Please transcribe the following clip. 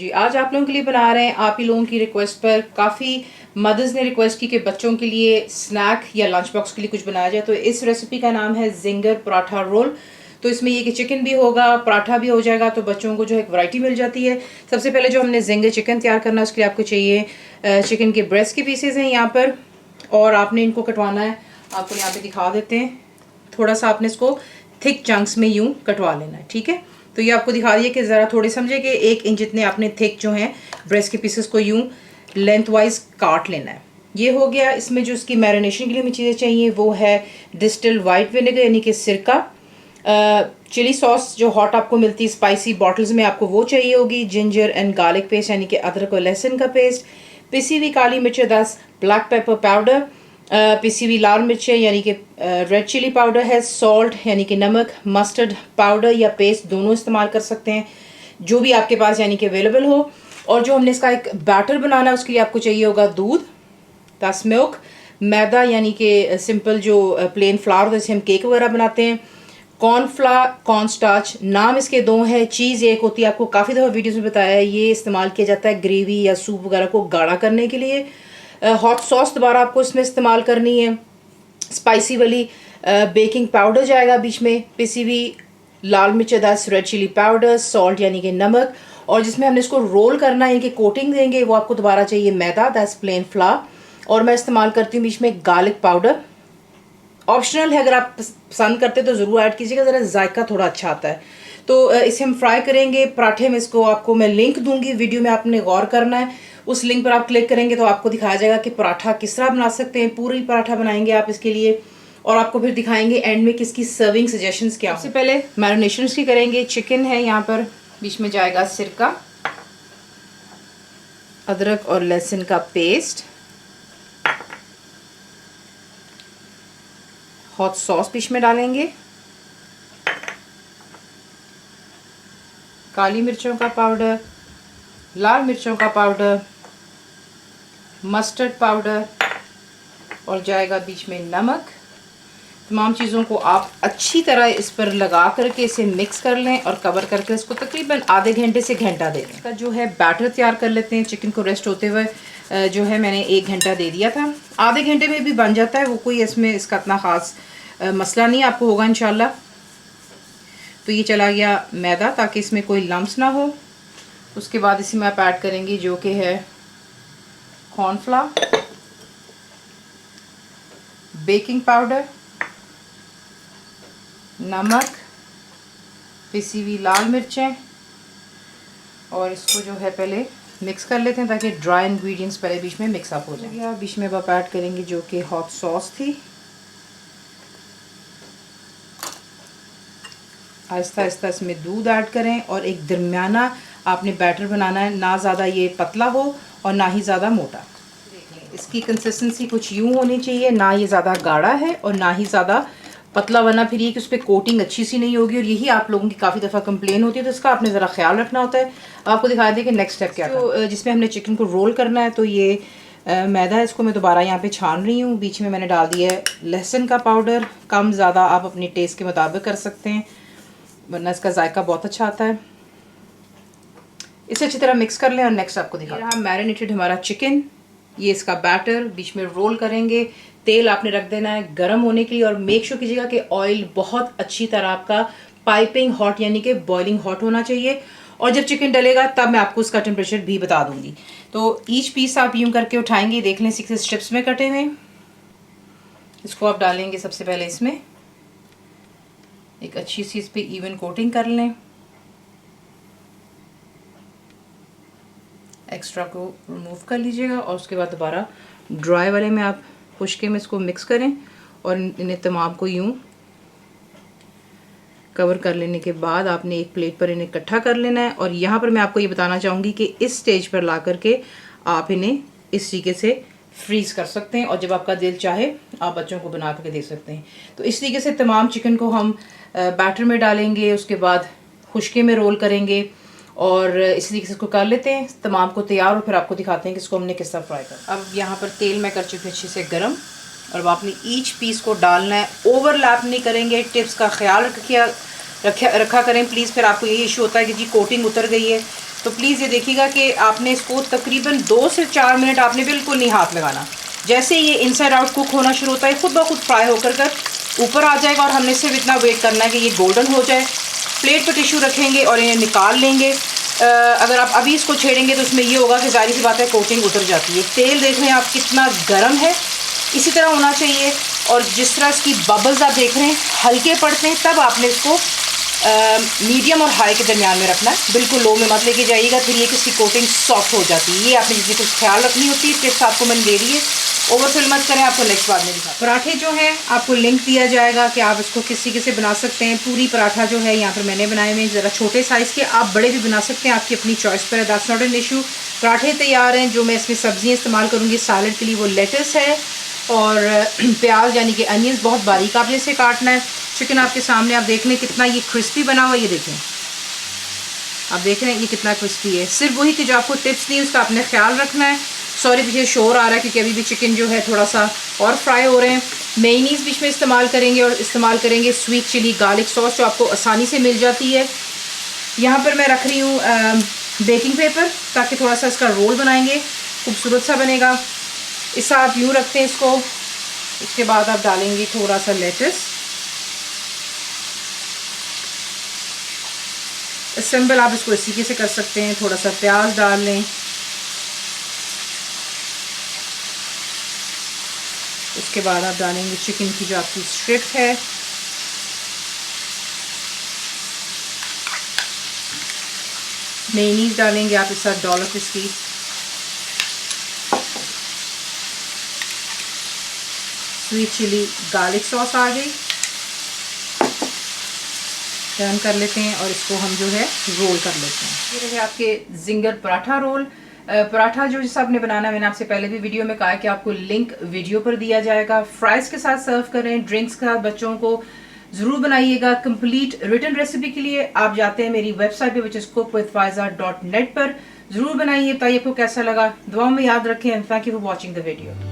जी, आज आप लोगों के लिए बना रहे हैं आप ही लोगों की रिक्वेस्ट पर। काफ़ी मदर्स ने रिक्वेस्ट की कि बच्चों के लिए स्नैक या लंच बॉक्स के लिए कुछ बनाया जाए। तो इस रेसिपी का नाम है जिंगर पराठा रोल। तो इसमें ये कि चिकन भी होगा, पराठा भी हो जाएगा, तो बच्चों को जो है एक वैरायटी मिल जाती है। सबसे पहले जो हमने जिंगर चिकन तैयार करना है उसके लिए आपको चाहिए चिकन के ब्रेस्ट के पीसेज हैं यहाँ पर, और आपने इनको कटवाना है। आपको यहाँ पे दिखा देते हैं, थोड़ा सा आपने इसको थिक चंक्स में यूं कटवा लेना है, ठीक है। तो ये आपको दिखा दिए कि ज़रा थोड़े समझे कि 1 इंच जितने आपने थिक जो हैं ब्रेस्ट के पीसेस को यूं लेंथ वाइज काट लेना है। ये हो गया। इसमें जो इसकी मैरिनेशन के लिए हमें चीज़ें चाहिए वो है डिस्टिल्ड वाइट विनेगर यानी कि सिरका, चिली सॉस जो हॉट आपको मिलती है स्पाइसी बॉटल्स में, आपको वो चाहिए होगी, जिंजर एंड गार्लिक पेस्ट यानी कि अदरक और लहसुन का पेस्ट, पिसी हुई काली मिर्च 10, ब्लैक पेपर पाउडर, पिसी हुई लाल मिर्चें यानी कि रेड चिली पाउडर है, सॉल्ट यानी कि नमक, मस्टर्ड पाउडर या पेस्ट दोनों इस्तेमाल कर सकते हैं जो भी आपके पास यानी कि अवेलेबल हो। और जो हमने इसका एक बैटर बनाना है उसके लिए आपको चाहिए होगा दूध, 10 मिल्क, मैदा यानी कि सिंपल जो प्लेन फ्लावर होता है जैसे हम केक वगैरह बनाते हैं, कॉर्नफ्लावर, कॉर्न स्टार्च, नाम इसके 2 है, चीज़ एक होती है, आपको काफ़ी दफ़ा वीडियोस में बताया है, ये इस्तेमाल किया जाता है ग्रेवी या सूप वगैरह को गाढ़ा करने के लिए। हॉट सॉस दोबारा आपको इसमें इस्तेमाल करनी है, स्पाइसी वाली। बेकिंग पाउडर जाएगा बीच में, पिसी हुई लाल मिर्च 10, रेड चिली पाउडर, सॉल्ट यानी कि नमक, और जिसमें हमने इसको रोल करना है कि कोटिंग देंगे वो आपको दोबारा चाहिए मैदा, 10 प्लेन फ्लावर, और मैं इस्तेमाल करती हूँ बीच में गार्लिक पाउडर। ऑप्शनल है, अगर आप पसंद करते तो ज़रूर ऐड कीजिएगा, ज़रा जायका थोड़ा अच्छा आता है। तो इसे हम फ्राई करेंगे पराठे में। इसको आपको मैं लिंक दूंगी वीडियो में, आपने गौर करना है, उस लिंक पर आप क्लिक करेंगे तो आपको दिखाया जाएगा कि पराठा किस तरह बना सकते हैं। पूरी पराठा बनाएंगे आप इसके लिए, और आपको फिर दिखाएंगे एंड में किसकी सर्विंग सजेशंस क्या। सबसे पहले मैरिनेशन की करेंगे। चिकन है यहाँ पर, बीच में जाएगा सिरका, अदरक और लहसुन का पेस्ट, हॉट सॉस बीच में डालेंगे, काली मिर्चों का पाउडर, लाल मिर्चों का पाउडर, मस्टर्ड पाउडर, और जाएगा बीच में नमक। तमाम चीज़ों को आप अच्छी तरह इस पर लगा करके इसे मिक्स कर लें और कवर करके इसको तकरीबन आधे घंटे से घंटा दे दें। इसका जो है बैटर तैयार कर लेते हैं। चिकन को रेस्ट होते हुए जो है मैंने 1 घंटा दे दिया था, आधे घंटे में भी बन जाता है वो, कोई इसमें इसका इतना ख़ास मसला नहीं आपको होगा इंशाल्लाह। तो ये चला गया मैदा ताकि इसमें कोई लम्स ना हो। उसके बाद इसमें आप ऐड करेंगे जो कि है कॉर्नफ्लावर, बेकिंग पाउडर, नमक, पिसी हुई लाल मिर्चें, और इसको जो है पहले मिक्स कर लेते हैं ताकि ड्राई इंग्रेडिएंट्स पहले बीच में मिक्स अप हो जाए। बीच में आप ऐड करेंगे जो कि हॉट सॉस थी। आहिस्ता आहिस्ता इसमें दूध ऐड करें, और एक दरमियाना आपने बैटर बनाना है, ना ज़्यादा ये पतला हो और ना ही ज़्यादा मोटा। इसकी कंसिस्टेंसी कुछ यूँ होनी चाहिए, ना ये ज़्यादा गाढ़ा है और ना ही ज़्यादा पतला, वरना फिर ये कि उस पर कोटिंग अच्छी सी नहीं होगी, और यही आप लोगों की काफ़ी दफ़ा कंप्लेन होती है, तो इसका आपने ज़रा ख्याल रखना होता है। आपको दिखा दें कि नेक्स्ट स्टेप क्या है। जिसमें हमने चिकन को रोल करना है, तो ये मैदा है, इसको मैं दोबारा यहाँ पे छान रही हूँ। बीच में मैंने डाल दिया है लहसुन का पाउडर, कम ज़्यादा आप अपने टेस्ट के मुताबिक कर सकते हैं, वरना इसका जायका बहुत अच्छा आता है। इसे अच्छी तरह मिक्स कर लें और नेक्स्ट आपको दिखा रहा है मैरिनेटेड हमारा चिकन। ये इसका बैटर बीच में रोल करेंगे। तेल आपने रख देना है गर्म होने के लिए, और मेक श्योर कीजिएगा कि ऑयल बहुत अच्छी तरह आपका पाइपिंग हॉट यानी कि बॉइलिंग हॉट होना चाहिए। और जब चिकन डलेगा तब मैं आपको उसका टेम्परेचर भी बता दूंगी। तो ईच पीस आप यूं करके उठाएंगे, देख लें 6 स्ट्रिप्स में कटे हुए। इसको आप डालेंगे सबसे पहले इसमें, एक अच्छी सी इस पर इवन कोटिंग कर लें। एक्स्ट्रा को रिमूव कर लीजिएगा, और उसके बाद दोबारा ड्राई वाले में आप खुश्के में इसको मिक्स करें, और इन्हें तमाम को यूं कवर कर लेने के बाद आपने एक प्लेट पर इन्हें इकट्ठा कर लेना है। और यहाँ पर मैं आपको ये बताना चाहूँगी कि इस स्टेज पर ला करके आप इन्हें इस तरीके से फ्रीज़ कर सकते हैं, और जब आपका दिल चाहे आप बच्चों को बना करके दे सकते हैं। तो इस तरीके से तमाम चिकन को हम बैटर में डालेंगे, उसके बाद खुश्के में रोल करेंगे, और इस तरीके से इसको कर लेते हैं तमाम को तैयार, और फिर आपको दिखाते हैं कि इसको हमने किस तरह फ्राई कर। अब यहाँ पर तेल मैं कर चुकी हूँ अच्छे से गर्म, और अब आपने ईच पीस को डालना है, ओवरलैप नहीं करेंगे। टिप्स का ख्याल रखा करें प्लीज़, फिर आपको ये इशू होता है कि जी कोटिंग उतर गई है। तो प्लीज़ ये देखिएगा कि आपने इसको तकरीबन 2 से 4 मिनट आपने बिल्कुल नहीं हाथ लगाना। जैसे ये इनसाइड आउट कुक होना शुरू होता है खुद ब खुद फ्राई होकर ऊपर आ जाएगा और हमने सिर्फ इतना वेट करना है कि ये गोल्डन हो जाए। प्लेट पर टिश्यू रखेंगे और इन्हें निकाल लेंगे। अगर आप अभी इसको छेड़ेंगे तो उसमें ये होगा कि जाहिर सी बात है कोटिंग उतर जाती है। तेल देख रहे हैं आप कितना गर्म है, इसी तरह होना चाहिए। और जिस तरह इसकी बबल्स आप देख रहे हैं हल्के पड़ते हैं, तब आपने इसको मीडियम और हाई के दरमियान में रखना है। बिल्कुल लो में मत लेके जाइएगा, फिर ये कि इसकी कोटिंग सॉफ्ट हो जाती है। ये आपने जितनी कुछ ख्याल रखनी होती है, टिप्स आपको मैंने दे दी है। ओवरफिल मत करें, आपको नेक्स्ट बार में दिखा। पराठे जो हैं आपको लिंक दिया जाएगा कि आप इसको किस तरीके से बना सकते हैं। पूरी पराठा जो है यहाँ पर मैंने बनाए हुए हैं ज़रा छोटे साइज़ के, आप बड़े भी बना सकते हैं, आपकी अपनी चॉइस पर है, दैट्स नॉट एन इशू। पराठे तैयार हैं। जो मैं इसमें सब्जियाँ इस्तेमाल करूँगी सैलड के लिए वो लेटस है और प्याज यानी कि अनियंस बहुत बारीक आपने इसे काटना है। चिकन आपके सामने, आप देख लें कितना ये क्रिस्पी बना हुआ है। ये देखें, आप देख रहे हैं ये कितना क्रिस्पी है। सिर्फ वही कि जो आपको टिप्स दी उसका आपने ख्याल रखना है। सॉरी पीछे शोर आ रहा है क्योंकि अभी भी चिकन जो है थोड़ा सा और फ्राई हो रहे हैं। मेयोनीज़ बीच में इस्तेमाल करेंगे और इस्तेमाल करेंगे स्वीट चिली गार्लिक सॉस जो आपको आसानी से मिल जाती है। यहाँ पर मैं रख रही हूँ बेकिंग पेपर ताकि थोड़ा सा इसका रोल बनाएंगे, खूबसूरत सा बनेगा। इससे आप यूँ रखते हैं इसको। इसके बाद आप डालेंगे थोड़ा सा लेटस। सिंपल आप इसको इस तरीके से कर सकते हैं। थोड़ा सा प्याज डाल लें। उसके बाद आप डालेंगे चिकन की जो आपकी स्ट्रिप है। मेयोनीज़ डालेंगे आप इस साथ डॉलप इसकी। स्वीट चिली गार्लिक सॉस आ गई। टर्न कर लेते हैं और इसको हम जो है रोल कर लेते हैं। ये रहे आपके जिंगर पराठा रोल। पराठा जो जिस आपने बनाना, मैंने आपसे पहले भी वीडियो में कहा है कि आपको लिंक वीडियो पर दिया जाएगा। फ्राइज़ के साथ सर्व करें, ड्रिंक्स के साथ बच्चों को ज़रूर बनाइएगा। कंप्लीट रिटन रेसिपी के लिए आप जाते हैं मेरी वेबसाइट पे which is cook.with faiza.net पर। ज़रूर बनाइए, बताइए आपको कैसा लगा। दुआओं में याद रखें। Thank you for watching the video.